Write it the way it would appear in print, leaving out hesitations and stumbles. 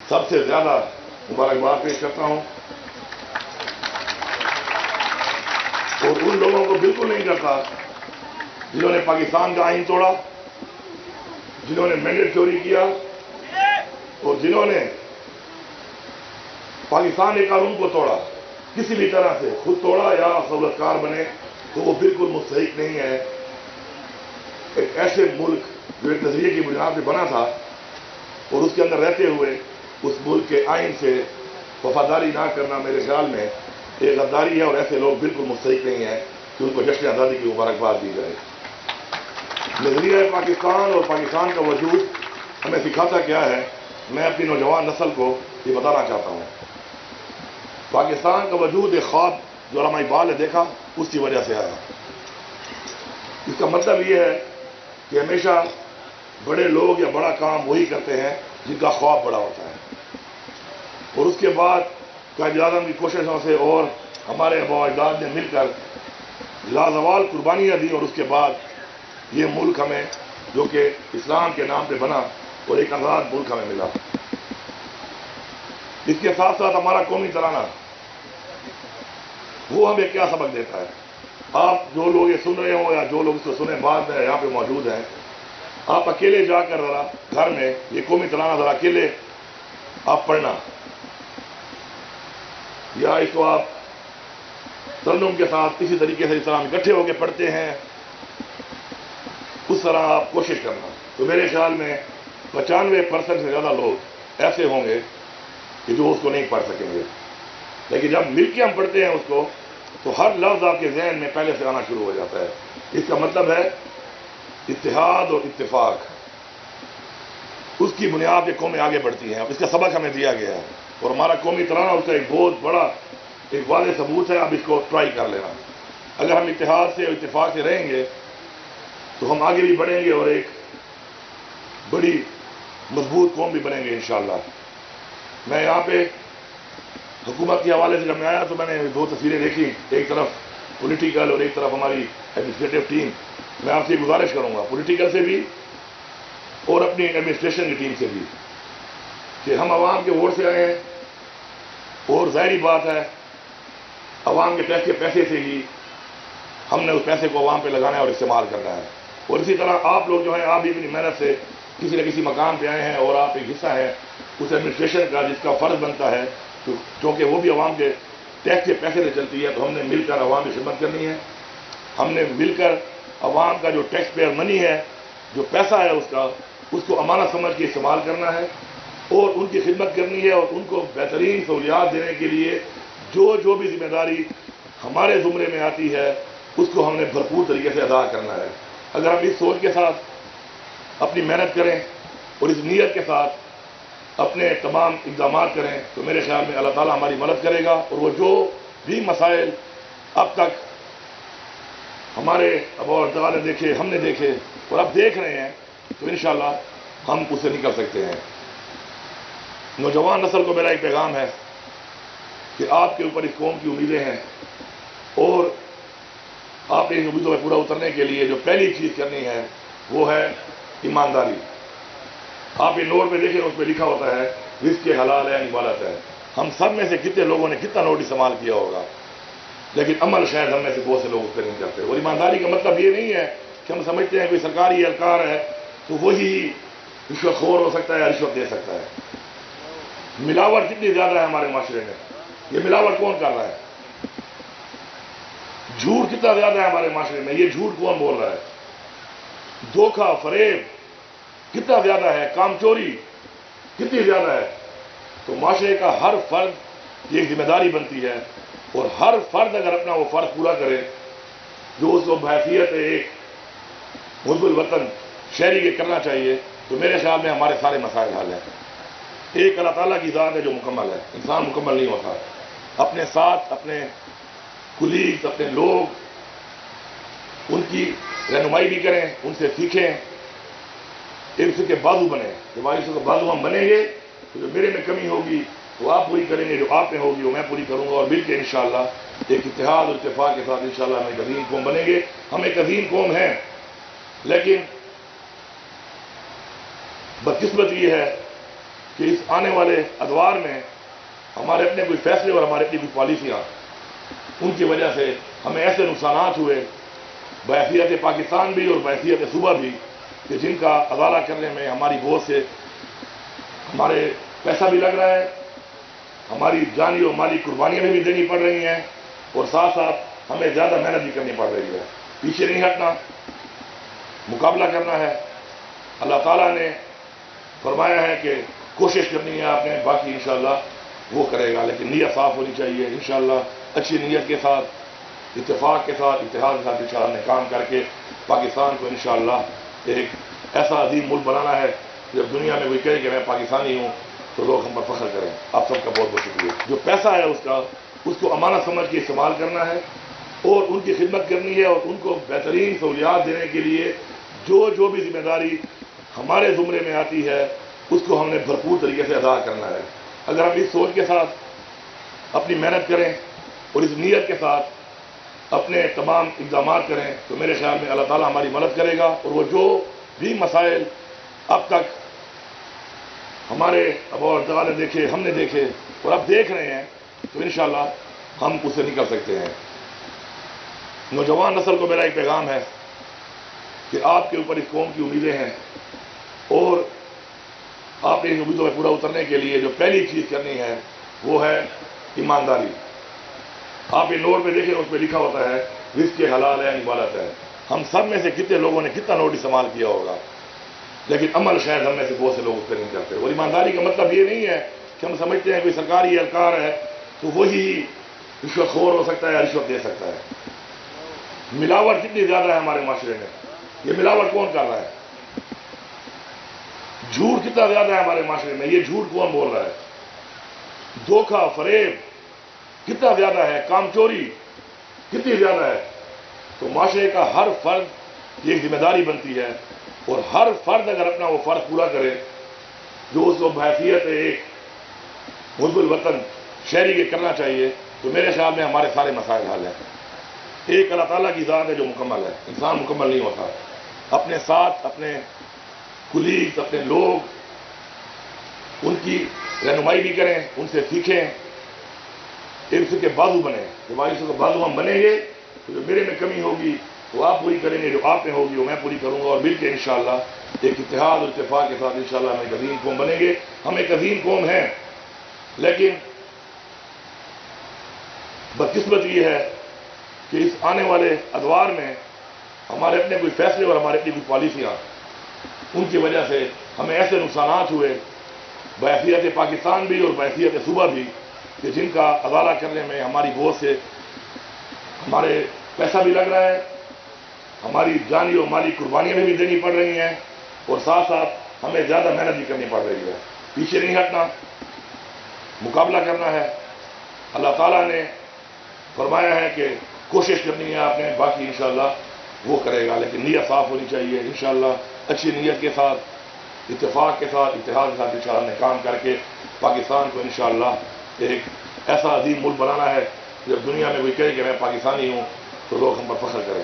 سب سے زیادہ مبارکباد پیش کرتا ہوں، اور ان لوگوں کو بالکل نہیں کرتا جنہوں نے پاکستان کا آئین توڑا، جنہوں نے مینڈیٹ چوری کیا، اور جنہوں نے پاکستان کے قانون کو توڑا، کسی بھی طرح سے خود توڑا یا سہولت کار بنے، تو وہ بالکل مستحق نہیں ہے۔ ایک ایسے ملک جو ایک نظریے کی بنیاد پہ بنا تھا اور اس کے اندر رہتے ہوئے اس ملک کے آئین سے وفاداری نہ کرنا میرے خیال میں ایک غداری ہے، اور ایسے لوگ بالکل مستحق نہیں ہیں کہ ان کو جشن آزادی کی مبارکباد دی جائے۔ نظریہ پاکستان اور پاکستان کا وجود ہمیں سکھاتا کیا ہے، میں اپنی نوجوان نسل کو یہ بتانا چاہتا ہوں۔ پاکستان کا وجود ایک خواب جو علامہ اقبال نے دیکھا اس کی وجہ سے آیا۔ اس کا مطلب یہ ہے کہ ہمیشہ بڑے لوگ یا بڑا کام وہی کرتے ہیں جن کا خواب بڑا ہوتا ہے، اور اس کے بعد قائد اعظم کی کوششوں سے اور ہمارے آباء و اجداد نے مل کر لازوال قربانیاں دی، اور اس کے بعد یہ ملک ہمیں جو کہ اسلام کے نام پہ بنا اور ایک آزاد ملک ہمیں ملا۔ اس کے ساتھ ساتھ ہمارا قومی ترانہ وہ ہمیں کیا سبق دیتا ہے؟ آپ جو لوگ یہ سن رہے ہوں یا جو لوگ اس کو سنیں بعد میں یہاں پہ موجود ہیں، آپ اکیلے جا کر ذرا گھر میں یہ قومی ترانہ ذرا اکیلے آپ پڑھنا، یا اس کو آپ ترنم کے ساتھ اسی طریقے سے اس طرح ہم اکٹھے ہو کے پڑھتے ہیں اس طرح آپ کوشش کرنا، تو میرے خیال میں 95% سے زیادہ لوگ ایسے ہوں گے کہ جو اس کو نہیں پڑھ سکیں گے۔ لیکن جب مل کے ہم پڑھتے ہیں اس کو تو ہر لفظ آپ کے ذہن میں پہلے سے آنا شروع ہو جاتا ہے۔ اس کا مطلب ہے اتحاد اور اتفاق، اس کی بنیاد پہ قومیں آگے بڑھتی ہیں۔ اس کا سبق ہمیں دیا گیا ہے، اور ہمارا قومی ترانہ اس کا ایک بہت بڑا ایک واضح ثبوت ہے۔ اب اس کو ٹرائی کر لینا، اگر ہم اتحاد سے اور اتفاق سے رہیں گے تو ہم آگے بھی بڑھیں گے اور ایک بڑی مضبوط قوم بھی بنیں گے انشاءاللہ۔ میں یہاں پہ حکومت کے حوالے سے جب میں آیا تو میں نے دو تصویریں دیکھی، ایک طرف پولیٹیکل اور ایک طرف ہماری ایڈمنسٹریٹو ٹیم۔ میں آپ سے گزارش کروں گا پولیٹیکل سے بھی اور اپنی ایڈمنسٹریشن کی ٹیم سے بھی کہ ہم عوام کے ووٹ سے آئے ہیں، اور ظاہری بات ہے عوام کے ٹیکس کے پیسے سے ہی ہم نے اس پیسے کو عوام پہ لگانا ہے اور استعمال کرنا ہے۔ اور اسی طرح آپ لوگ جو ہیں، آپ بھی اپنی محنت سے کسی نہ کسی مقام پہ آئے ہیں، اور آپ ایک حصہ ہے اس ایڈمنسٹریشن کا جس کا فرض بنتا ہے کیونکہ وہ بھی عوام کے ٹیکس کے پیسے سے چلتی ہے، تو ہم نے مل کر عوام کی خدمت کرنی ہے۔ ہم نے مل کر عوام کا جو ٹیکس پیئر منی ہے، جو پیسہ ہے اس کو امانت سمجھ کے استعمال کرنا ہے، اور ان کی خدمت کرنی ہے، اور ان کو بہترین سہولیات دینے کے لیے جو بھی ذمہ داری ہمارے زمرے میں آتی ہے اس کو ہم نے بھرپور طریقے سے ادا کرنا ہے۔ اگر ہم اس سوچ کے ساتھ اپنی محنت کریں اور اس نیت کے ساتھ اپنے تمام اقدامات کریں تو میرے خیال میں اللہ تعالیٰ ہماری مدد کرے گا، اور وہ جو بھی مسائل اب تک ہمارے آباء و اجداد نے دیکھے، ہم نے دیکھے اور اب دیکھ رہے ہیں، تو انشاءاللہ ہم اس سے نکل سکتے ہیں۔ نوجوان نسل کو میرا ایک پیغام ہے کہ آپ کے اوپر اس قوم کی امیدیں ہیں، اور آپ نے ان امیدوں میں پورا اترنے کے لیے جو پہلی چیز کرنی ہے وہ ہے ایمانداری۔ آپ یہ نوٹ پہ دیکھیں، اس پہ لکھا ہوتا ہے رزق کے حلال ہے عبادت ہے۔ ہم سب میں سے کتنے لوگوں نے کتنا نوٹ استعمال کیا ہوگا، لیکن عمل شاید ہم میں سے بہت سے لوگ اس پہ نہیں کرتے۔ اور ایمانداری کا مطلب یہ نہیں ہے کہ ہم سمجھتے ہیں کوئی سرکاری اہلکار ہے تو وہی رشوت خور ہو سکتا ہے، رشوت دے سکتا ہے۔ ملاوٹ کتنی زیادہ ہے ہمارے معاشرے میں، یہ ملاوٹ کون کر رہا ہے؟ جھوٹ کتنا زیادہ ہے ہمارے معاشرے میں، یہ جھوٹ کون بول رہا ہے؟ دھوکہ فریب کتنا زیادہ ہے، کام چوری کتنی زیادہ ہے۔ تو معاشرے کا ہر فرد یہ ذمہ داری بنتی ہے، اور ہر فرد اگر اپنا وہ فرض پورا کرے جو اس کو بحیثیت ایک حب الوطن شہری کے کرنا چاہیے، تو میرے خیال میں ہمارے سارے مسائل حل ہیں۔ ایک اللہ تعالیٰ کی ذات ہے جو مکمل ہے، انسان مکمل نہیں ہوتا۔ اپنے ساتھ اپنے کلیگز، اپنے لوگ، ان کی رہنمائی بھی کریں، ان سے سیکھیں، ایک دوسرے کے بازو بنیں۔ جب دوسرے کے بازو ہم بنیں گے تو جو میرے میں کمی ہوگی وہ آپ پوری کریں گے، جو آپ میں ہوگی وہ میں پوری کروں گا، اور مل کے انشاءاللہ ایک اتحاد اور اتفاق کے ساتھ انشاءاللہ ہم ایک عظیم قوم بنیں گے۔ ہم ایک عظیم قوم ہیں، لیکن بدقسمت یہ ہے کہ اس آنے والے ادوار میں ہمارے اپنے کوئی فیصلے اور ہمارے اپنی کوئی پالیسیاں، ان کی وجہ سے ہمیں ایسے نقصانات ہوئے بحیثیت پاکستان بھی اور بحیثیت صوبہ بھی، کہ جن کا ازالہ کرنے میں ہماری بہت سے ہمارے پیسہ بھی لگ رہا ہے، ہماری جانی اور مالی قربانیاں بھی دینی پڑ رہی ہیں، اور ساتھ ساتھ ہمیں زیادہ محنت بھی کرنی پڑ رہی ہے۔ پیچھے نہیں ہٹنا، مقابلہ کرنا ہے۔ اللہ تعالیٰ نے فرمایا ہے کہ کوشش کرنی ہے آپ نے، باقی انشاءاللہ وہ کرے گا، لیکن نیت صاف ہونی چاہیے۔ انشاءاللہ اچھی نیت کے ساتھ، اتفاق کے ساتھ، اتحاد کے ساتھ انشاءاللہ نے کام کر کے پاکستان کو انشاءاللہ ایک ایسا عظیم ملک بنانا ہے، جب دنیا میں کوئی کہے کہ میں پاکستانی ہوں تو لوگ ہم پر فخر کریں۔ آپ سب کا بہت بہت شکریہ۔ جو پیسہ ہے اس کو امانت سمجھ کے استعمال کرنا ہے، اور ان کی خدمت کرنی ہے، اور ان کو بہترین سہولیات دینے کے لیے جو بھی ذمہ داری ہمارے زمرے میں آتی ہے اس کو ہم نے بھرپور طریقے سے ادا کرنا ہے۔ اگر ہم اس سوچ کے ساتھ اپنی محنت کریں اور اس نیت کے ساتھ اپنے تمام اقدامات کریں تو میرے خیال میں اللہ تعالیٰ ہماری مدد کرے گا، اور وہ جو بھی مسائل اب تک ہمارے ابا نے دیکھے، ہم نے دیکھے اور اب دیکھ رہے ہیں، تو انشاءاللہ ہم اس سے نکل سکتے ہیں۔ نوجوان نسل کو میرا ایک پیغام ہے کہ آپ کے اوپر اس قوم کی امیدیں ہیں، اور آپ نے ان امیدوں میں پورا اترنے کے لیے جو پہلی چیز کرنی ہے وہ ہے ایمانداری۔ آپ یہ نوٹ پہ دیکھیں، اس پہ لکھا ہوتا ہے رزق حلال ہے، عبادت ہے۔ ہم سب میں سے کتنے لوگوں نے کتنا نوٹ استعمال کیا ہوگا، لیکن عمل شاید ہم میں سے بہت سے لوگ اس پہ نہیں کرتے۔ اور ایمانداری کا مطلب یہ نہیں ہے کہ ہم سمجھتے ہیں کوئی سرکاری اہلکار ہے تو وہی رشوت خور ہو سکتا ہے یا رشوت دے سکتا ہے۔ ملاوٹ کتنی زیادہ ہے ہمارے معاشرے میں، یہ ملاوٹ کون کر رہا ہے؟ جھوٹ کتنا زیادہ ہے ہمارے معاشرے میں، یہ جھوٹ کون بول رہا ہے؟ دھوکہ، فریب کتنا زیادہ ہے، کام چوری کتنی زیادہ ہے۔ تو معاشرے کا ہر فرد یہ ذمہ داری بنتی ہے، اور ہر فرد اگر اپنا وہ فرض پورا کرے جو اس کو بحیثیت ایک حب الوطن شہری کے کرنا چاہیے، تو میرے خیال میں ہمارے سارے مسائل حل ہیں۔ ایک اللہ تعالیٰ کی ذات ہے جو مکمل ہے، انسان مکمل نہیں ہوتا۔ اپنے ساتھ اپنے کولیگز، اپنے لوگ، ان کی رہنمائی بھی کریں، ان سے سیکھیں، ایک کے بازو بنیں۔ جب آئیسوں کے بازو ہم بنیں گے تو جو میرے میں کمی ہوگی وہ آپ پوری کریں گے، جو آپ میں ہوگی وہ میں پوری کروں گا، اور مل کے انشاءاللہ ایک اتحاد اور اتفاق کے ساتھ انشاءاللہ ہم ایک عظیم قوم بنیں گے۔ ہم ایک عظیم قوم ہیں، لیکن بدقسمت یہ ہے کہ اس آنے والے ادوار میں ہمارے اپنے کوئی فیصلے اور ہمارے اپنی کوئی پالیسیاں، ان کی وجہ سے ہمیں ایسے نقصانات ہوئے بحیثیت پاکستان بھی اور بحیثیت صوبہ بھی، کہ جن کا ازالہ کرنے میں ہماری بہت سے ہمارے پیسہ بھی لگ رہا ہے، ہماری جانی اور مالی قربانیاں بھی دینی پڑ رہی ہیں، اور ساتھ ساتھ ہمیں زیادہ محنت بھی کرنی پڑ رہی ہے۔ پیچھے نہیں ہٹنا، مقابلہ کرنا ہے۔ اللہ تعالیٰ نے فرمایا ہے کہ کوشش کرنی ہے آپ نے، باقی انشاءاللہ وہ کرے گا، لیکن نیت صاف ہونی چاہیے۔ انشاءاللہ اچھی نیت کے ساتھ، اتفاق کے ساتھ، اتحاد کے ساتھ انشاءاللہ نے کام کر کے پاکستان کو انشاءاللہ ایک ایسا عظیم ملک بنانا ہے، جب دنیا میں کوئی کہے کہ میں پاکستانی ہوں تو لوگ ہم پر فخر کریں۔